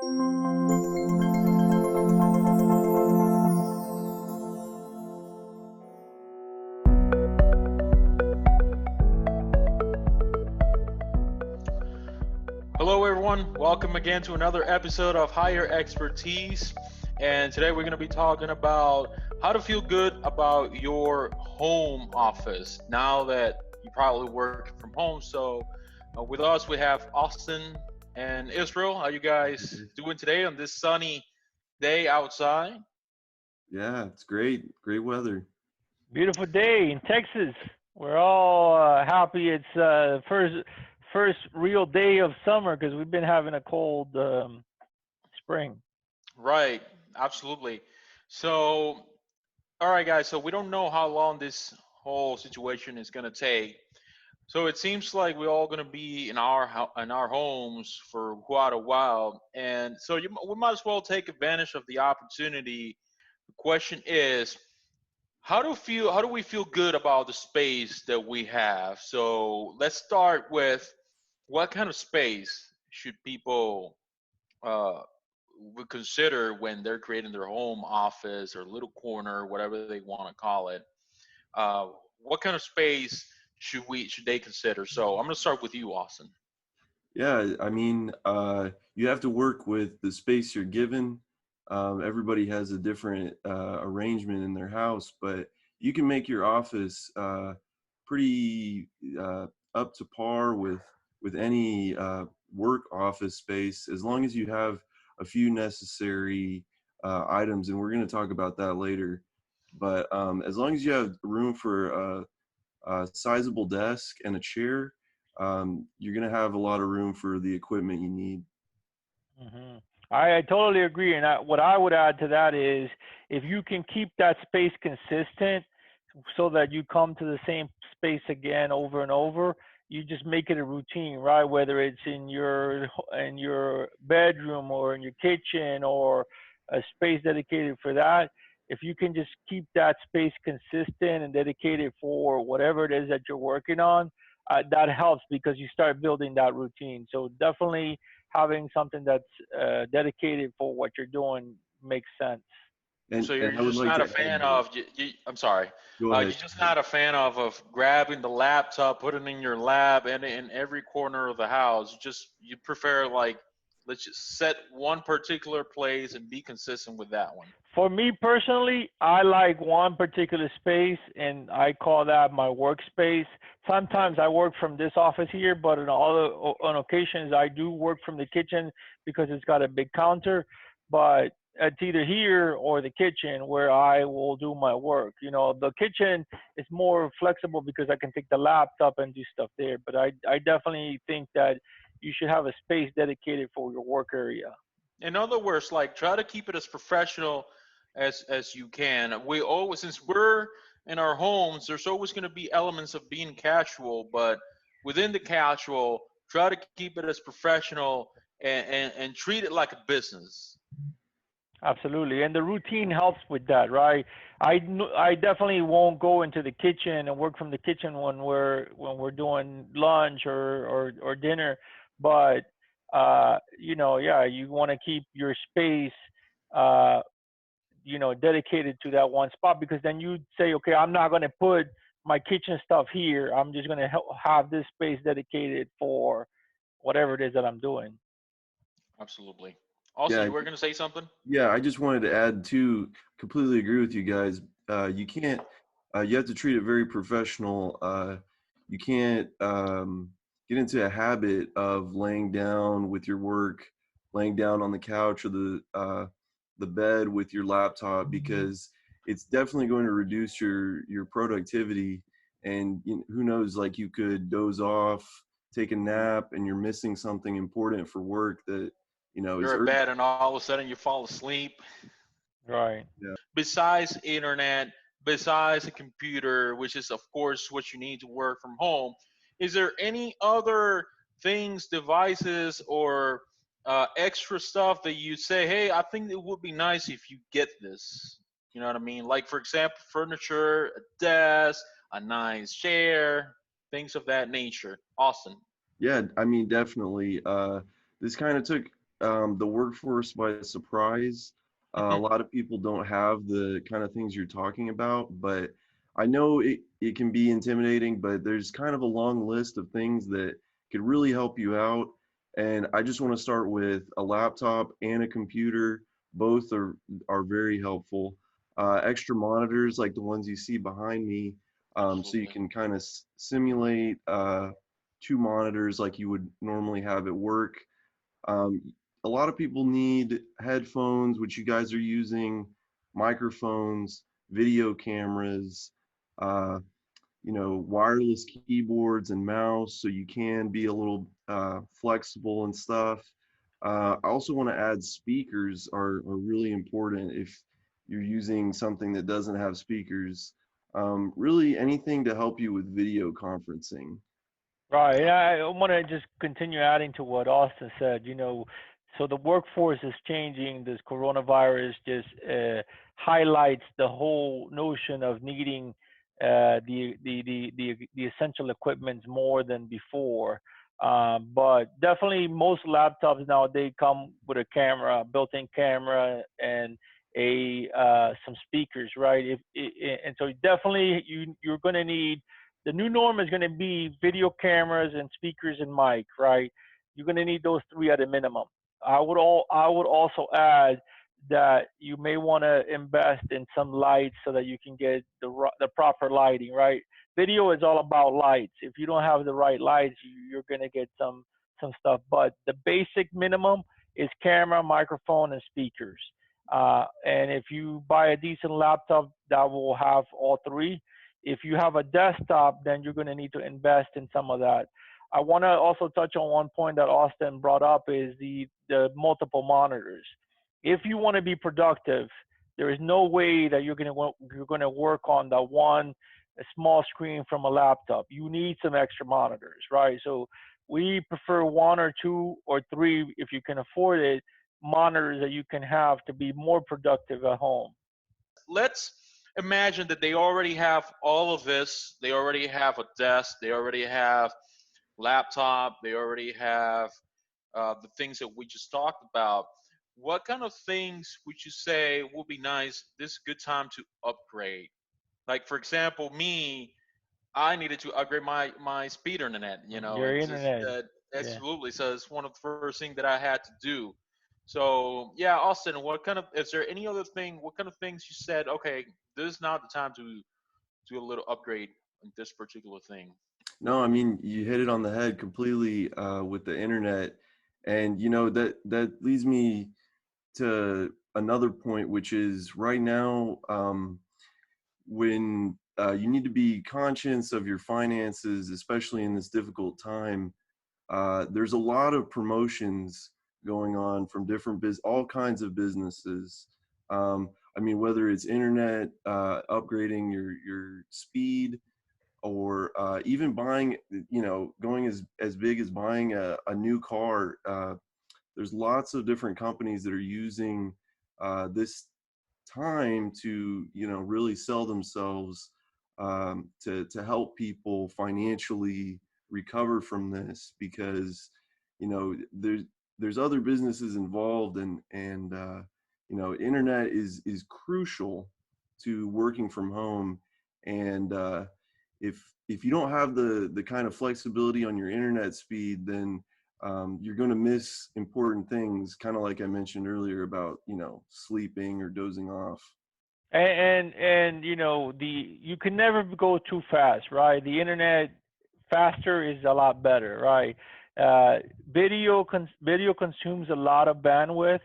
Hello, everyone. Welcome again to another episode of Higher Expertise. And today we're going to be talking about how to feel good about your home office now that you probably work from home. So, with us, we have Austin and Israel. How you guys doing today on this sunny day outside? Yeah, it's great. Great weather. Beautiful day in Texas. We're all happy it's first real day of summer because we've been having a cold spring. Right, absolutely. So, all right, guys. So we don't know how long this whole situation is going to take. So it seems like we're all going to be in our homes for quite a while, and so we might as well take advantage of the opportunity. The question is, how do we feel good about the space that we have? So let's start with what kind of space should people uh, would consider when they're creating their home office or little corner, whatever they want to call it. Uh, what kind of space should they consider? So I'm going to start with you, Austin. Yeah, you have to work with the space you're given. Everybody has a different arrangement in their house, but you can make your office pretty up to par with any work office space, as long as you have a few necessary items, and we're going to talk about that later. But as long as you have room for a sizable desk and a chair, you're going to have a lot of room for the equipment you need. hmm I totally agree. And what I would add to that is if you can keep that space consistent so that you come to the same space again over and over, you just make it a routine, right? Whether it's in your bedroom or in your kitchen or a space dedicated for that. If you can just keep that space consistent and dedicated for whatever it is that you're working on, that helps because you start building that routine. So definitely having something that's dedicated for what you're doing makes sense. And So you're I would just like not to a fan add, of. I'm sorry. go You're ahead. just not a fan of grabbing the laptop, putting it in your lap, and in every corner of the house. You prefer like let's just set one particular place and be consistent with that one. For me personally, I like one particular space, and I call that my workspace. Sometimes I work from this office here, but on occasions I do work from the kitchen because it's got a big counter. But it's either here or the kitchen where I will do my work. The kitchen is more flexible because I can take the laptop and do stuff there. But I definitely think that you should have a space dedicated for your work area. In other words, like try to keep it as professional as you can. We always, since we're in our homes, there's always going to be elements of being casual, but within the casual, try to keep it as professional and treat it like a business. Absolutely, and the routine helps with that, right? I definitely won't go into the kitchen and work from the kitchen when we're doing lunch or dinner, but yeah, you want to keep your space, uh, dedicated to that one spot because then you say, okay, I'm not going to put my kitchen stuff here. I'm just going to have this space dedicated for whatever it is that I'm doing. Absolutely. Also, Yeah, you were going to say something? yeah. I just wanted to add too. Completely agree with you guys. You can't. You have to treat it very professional. You can't get into a habit of laying down with your work, laying down on the couch or the bed with your laptop, because it's definitely going to reduce your productivity. And who knows, like you could doze off, take a nap, and you're missing something important for work that is You're in urgent. bed and all of a sudden you fall asleep. Right. Yeah. Besides internet, besides a computer, which is of course what you need to work from home, is there any other things, devices, or extra stuff that you say, hey, I think it would be nice if you get this? You know what I mean? Like for example, furniture, a desk, a nice chair, things of that nature. Austin. Yeah, I mean, definitely. This kind of took the workforce by surprise. A lot of people don't have the kind of things you're talking about, but I know it can be intimidating, but there's kind of a long list of things that could really help you out. And I just want to start with a laptop and a computer. Both are very helpful. Extra monitors like the ones you see behind me, so you Absolutely. can kind of simulate two monitors like you would normally have at work. um, a lot of people need headphones, which you guys are using, microphones, video cameras, uh, wireless keyboards and mouse, so you can be a little flexible and stuff. I also want to add speakers are really important if you're using something that doesn't have speakers. Really anything to help you with video conferencing. Right. And I want to just continue adding to what Austin said. So the workforce is changing. This coronavirus just highlights the whole notion of needing the essential equipment more than before. But definitely, most laptops nowadays come with a camera, built-in camera, and a some speakers, right? And so definitely you're going to need the new norm is going to be video cameras and speakers and mic, right? You're going to need those three at a minimum. I would also add that you may want to invest in some lights so that you can get the proper lighting, right? Video is all about lights. If you don't have the right lights, you're going to get some stuff. But the basic minimum is camera, microphone, and speakers. And if you buy a decent laptop, that will have all three. If you have a desktop, then you're going to need to invest in some of that. I want to also touch on one point that Austin brought up is the multiple monitors. If you want to be productive, there is no way that you're going to work on the one a small screen from a laptop. You need some extra monitors, right? So we prefer one or two or three, if you can afford it, monitors that you can have to be more productive at home. Let's imagine that they already have all of this. They already have a desk. They already have laptop. They already have the things that we just talked about. What kind of things would you say would be nice? This is a good time to upgrade. Like for example, me, I needed to upgrade my speed internet. Your It's just internet, that yeah. absolutely. So it's one of the first things that I had to do. So yeah, Austin, what kind of is there any other thing? What kind of things you said? Okay, this is not the time to do a little upgrade on this particular thing. No, I mean, you hit it on the head completely with the internet. And that leads me to another point, which is right now, when you need to be conscious of your finances, especially in this difficult time. There's a lot of promotions going on from all kinds of businesses. I mean, whether it's internet, upgrading your speed, or even buying, going as big as buying a new car. There's lots of different companies that are using this time to, really sell themselves, to help people financially recover from this, because there's other businesses involved, and internet is crucial to working from home. And if you don't have the kind of flexibility on your internet speed, then you're going to miss important things, kind of like I mentioned earlier about sleeping or dozing off. And the you can never go too fast, right? The internet faster is a lot better, right? Video consumes a lot of bandwidth,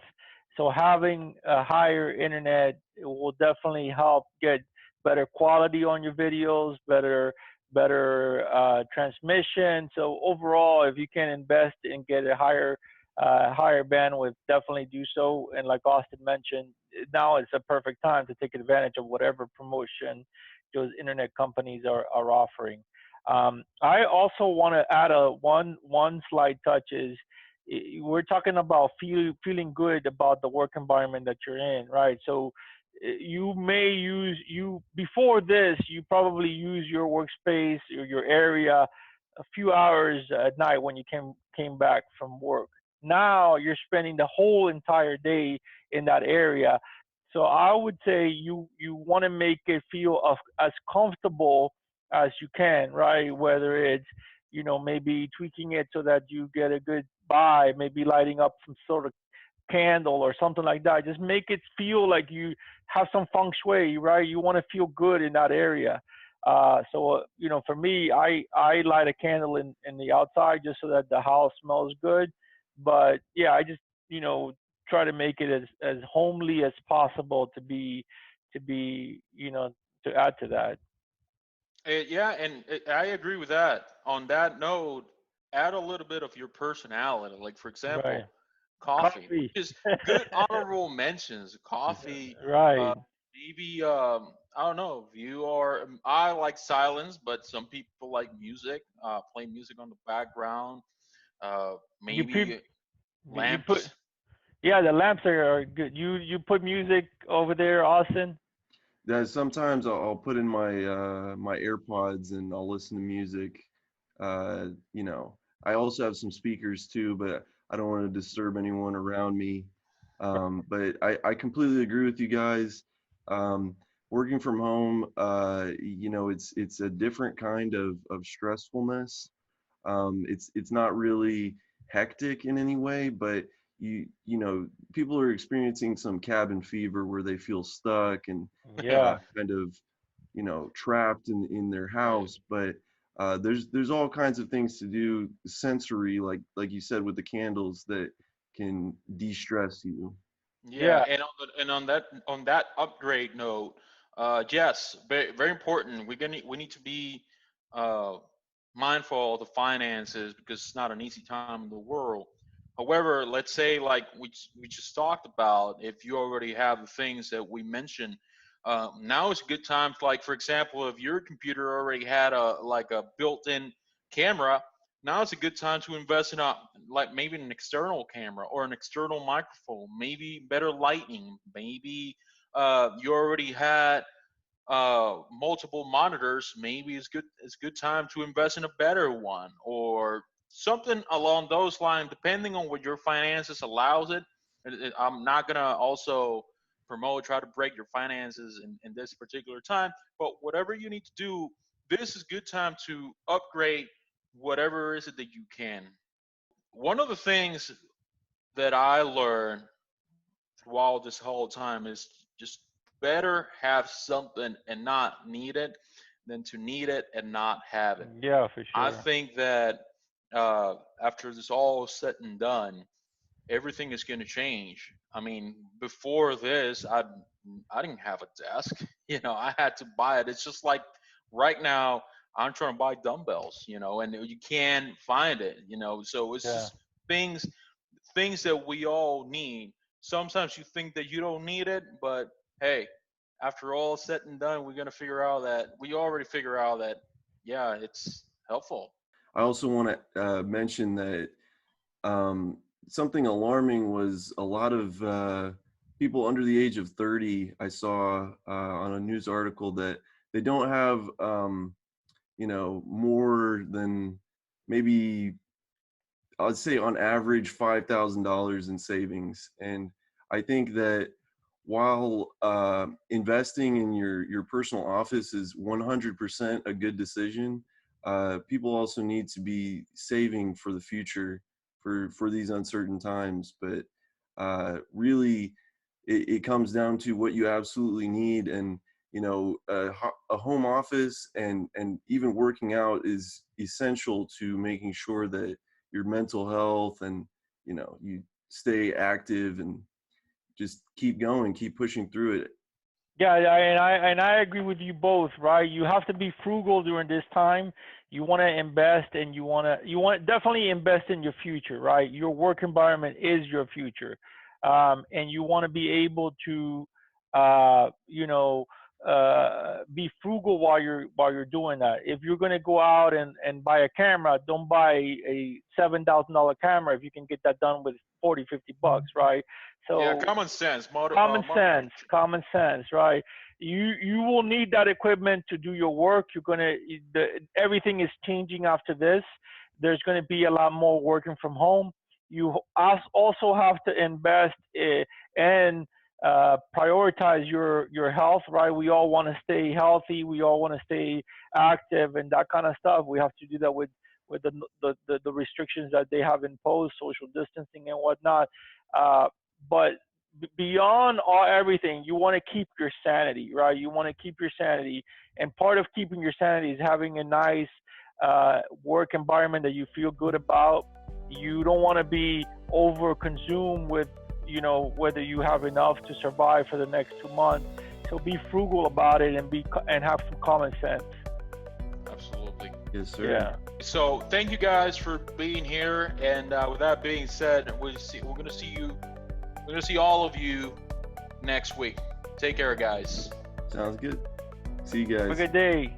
so having a higher internet will definitely help get better quality on your videos, better transmission. So overall, if you can invest and get a higher bandwidth, definitely do so. And like Austin mentioned, now is a perfect time to take advantage of whatever promotion those internet companies are offering. I also want to add a one slight touch is we're talking about feeling good about the work environment that you're in, right? So you may you before this you probably use your workspace or your area a few hours at night when you came back from work. Now you're spending the whole entire day in that area. So I would say you want to make it feel as comfortable as you can, right? Whether it's, maybe tweaking it so that you get a good buy, maybe lighting up some sort of candle or something like that. Just make it feel like you have some feng shui, right? You want to feel good in that area. So for me, I light a candle in the outside just so that the house smells good. But yeah, I just, try to make it as homely as possible to add to that. Yeah, and I agree with that. On that note, add a little bit of your personality. Like, for Right. example, coffee, which Coffee. is good honorable mentions. Coffee, Right. maybe, I don't know. If you are, I like silence, but some people like music, play music on the background. You put, Maybe you put, lamps. yeah, the lamps are good. You put music over there, Austin? That sometimes I'll put in my AirPods and I'll listen to music. You know, I also have some speakers too, but I don't want to disturb anyone around me. But I completely agree with you guys. Um, Working from home, you know, it's a different kind of stressfulness. It's not really hectic in any way, but you know, people are experiencing some cabin fever where they feel stuck and Yeah. kind of, you know, trapped in their Right. house. But there's all kinds of things to do sensory, like you said with the candles that can de-stress you. Yeah, Yeah. and on that upgrade note, yes, very very important. We need to be uh, mindful of the finances because it's not an easy time in the world. However, let's say like we just talked about, if you already have the things that we mentioned, now is a good time. Like for example, if your computer already had a built-in camera, now it's a good time to invest in a like maybe an external camera or an external microphone, maybe better lighting, maybe you already had multiple monitors. Maybe it's good time to invest in a better one or something along those lines, depending on what your finances allows it. I'm not gonna also promote try to break your finances in this particular time, but whatever you need to do, this is good time to upgrade whatever is it that you can. One of the things that I learned throughout this whole time is just better have something and not need it than to need it and not have it. Yeah, for I sure. think that after this all said and done, everything is going to change. I mean, before this, I didn't have a desk. You know, I had to buy it. It's just like right now, I'm trying to buy dumbbells. You know, and you can't find it. You know, so it's Yeah. just things things that we all need. Sometimes you think that you don't need it, but hey, after all said and done, we're gonna figure out that we already figure out that yeah, it's helpful. I also want to mention that um, something alarming was a lot of people under the age of 30. I saw on a news article that they don't have, you know, more than maybe I'd say on average $5,000 in savings. And I think that while investing in your personal office is 100% a good decision, people also need to be saving for the future for these uncertain times. But really, it comes down to what you absolutely need. And you know, a home office and even working out is essential to making sure that your mental health and you know you stay active and just keep going, keep pushing through it. Yeah, and I agree with you both, right? You have to be frugal during this time. You want to invest, and you want definitely invest in your future, right? Your work environment is your future, and you want to be able to, uh, you know, be frugal while you're doing that. If you're going to go out and buy a camera, don't buy a $7,000 camera if you can get that done with 40, $50, right? Yeah, So common sense, moderation. common sense, right? You will need that equipment to do your work. Everything is changing after this. There's gonna be a lot more working from home. you also have to invest and prioritize your health, right? We all want to stay healthy. We all want to stay active and that kind of stuff. We have to do that with the restrictions that they have imposed, social distancing and whatnot. But beyond everything, you want to keep your sanity, right? You want to keep your sanity, and part of keeping your sanity is having a nice work environment that you feel good about. You don't want to be over consumed with, you know, whether you have enough to survive for the next 2 months. So be frugal about it and have some common sense. Absolutely. Yes, sir. Yeah. So thank you guys for being here. And with that being said, we're gonna see all of you next week. Take care, guys. Sounds good. See you guys. Have a good day.